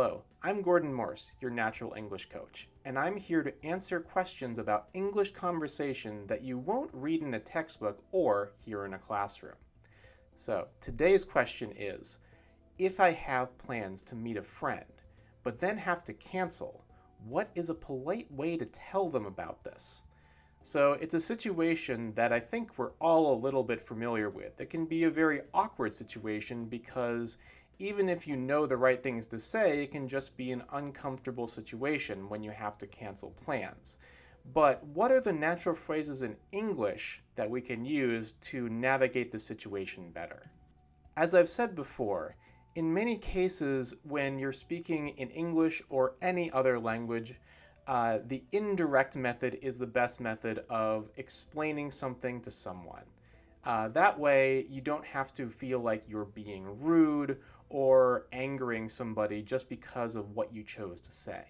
Hello, I'm Gordon Morse, your natural English coach, and I'm here to answer questions about English conversation that you won't read in a textbook or hear in a classroom. So today's question is, if I have plans to meet a friend, but then have to cancel, what is a polite way to tell them about this? So it's a situation that I think we're all a little bit familiar with. It can be a very awkward situation because even if you know the right things to say, it can just be an uncomfortable situation when you have to cancel plans. But what are the natural phrases in English that we can use to navigate the situation better? As I've said before, in many cases when you're speaking in English or any other language, the indirect method is the best method of explaining something to someone. That way, you don't have to feel like you're being rude or angering somebody just because of what you chose to say.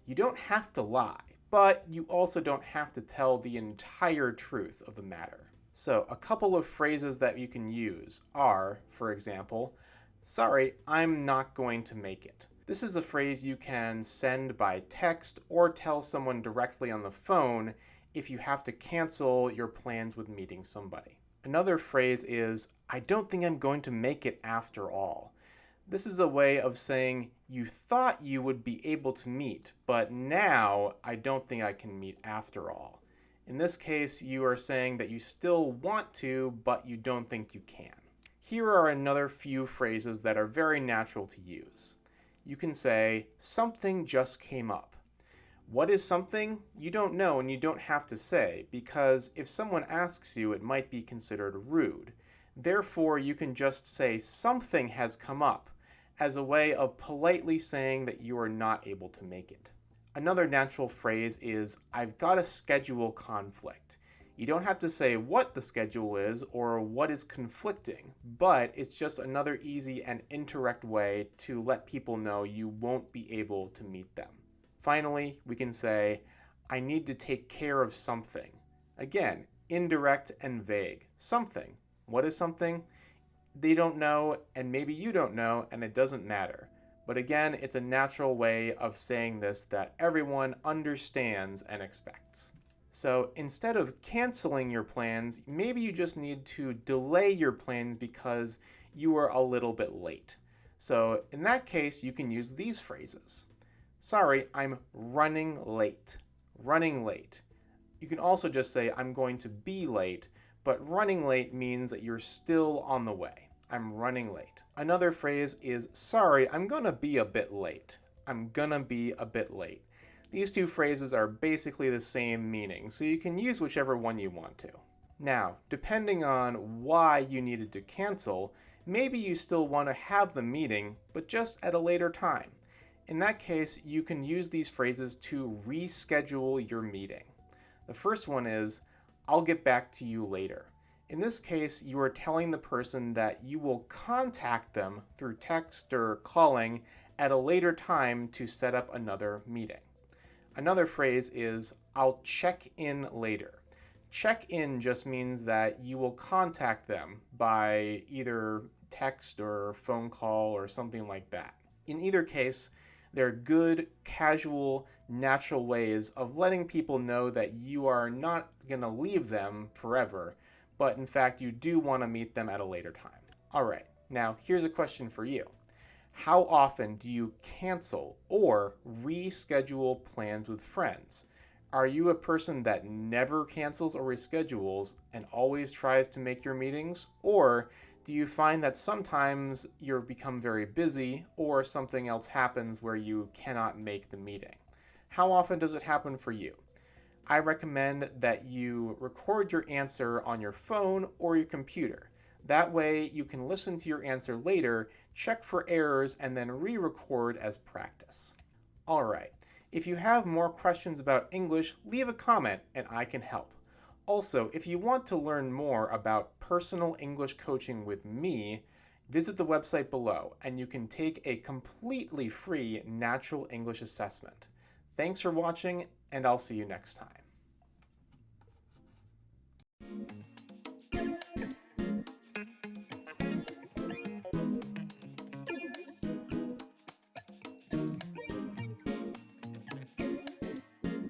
You don't have to lie, but you also don't have to tell the entire truth of the matter. So, a couple of phrases that you can use are, for example, "Sorry, I'm not going to make it." This is a phrase you can send by text or tell someone directly on the phone if you have to cancel your plans with meeting somebody. Another phrase is, "I don't think I'm going to make it after all." This is a way of saying you thought you would be able to meet, but now I don't think I can meet after all. In this case, you are saying that you still want to, but you don't think you can. Here are another few phrases that are very natural to use. You can say, "Something just came up." What is something? You don't know and you don't have to say, because if someone asks you, it might be considered rude. Therefore, you can just say something has come up as a way of politely saying that you are not able to make it. Another natural phrase is, "I've got a schedule conflict." You don't have to say what the schedule is or what is conflicting, but it's just another easy and indirect way to let people know you won't be able to meet them. Finally, we can say, "I need to take care of something." Again, indirect and vague. Something. What is something? They don't know, and maybe you don't know, and it doesn't matter. But again, it's a natural way of saying this that everyone understands and expects. So instead of canceling your plans, maybe you just need to delay your plans because you were a little bit late. So in that case, you can use these phrases. "Sorry, I'm running late." Running late. You can also just say, "I'm going to be late," but running late means that you're still on the way. I'm running late. Another phrase is, "Sorry, I'm gonna be a bit late." I'm gonna be a bit late. These two phrases are basically the same meaning, so you can use whichever one you want to. Now, depending on why you needed to cancel, maybe you still want to have the meeting, but just at a later time. In that case, you can use these phrases to reschedule your meeting. The first one is, "I'll get back to you later." In this case, you are telling the person that you will contact them through text or calling at a later time to set up another meeting. Another phrase is, "I'll check in later." Check in just means that you will contact them by either text or phone call or something like that. In either case, they're good, casual, natural ways of letting people know that you are not going to leave them forever, but in fact you do want to meet them at a later time. All right, now here's a question for you. How often do you cancel or reschedule plans with friends? Are you a person that never cancels or reschedules and always tries to make your meetings? Or do you find that sometimes you become very busy or something else happens where you cannot make the meeting? How often does it happen for you? I recommend that you record your answer on your phone or your computer. That way you can listen to your answer later, check for errors, and then re-record as practice. All right. If you have more questions about English, leave a comment and I can help. Also, if you want to learn more about personal English coaching with me, visit the website below and you can take a completely free natural English assessment. Thanks for watching, and I'll see you next time.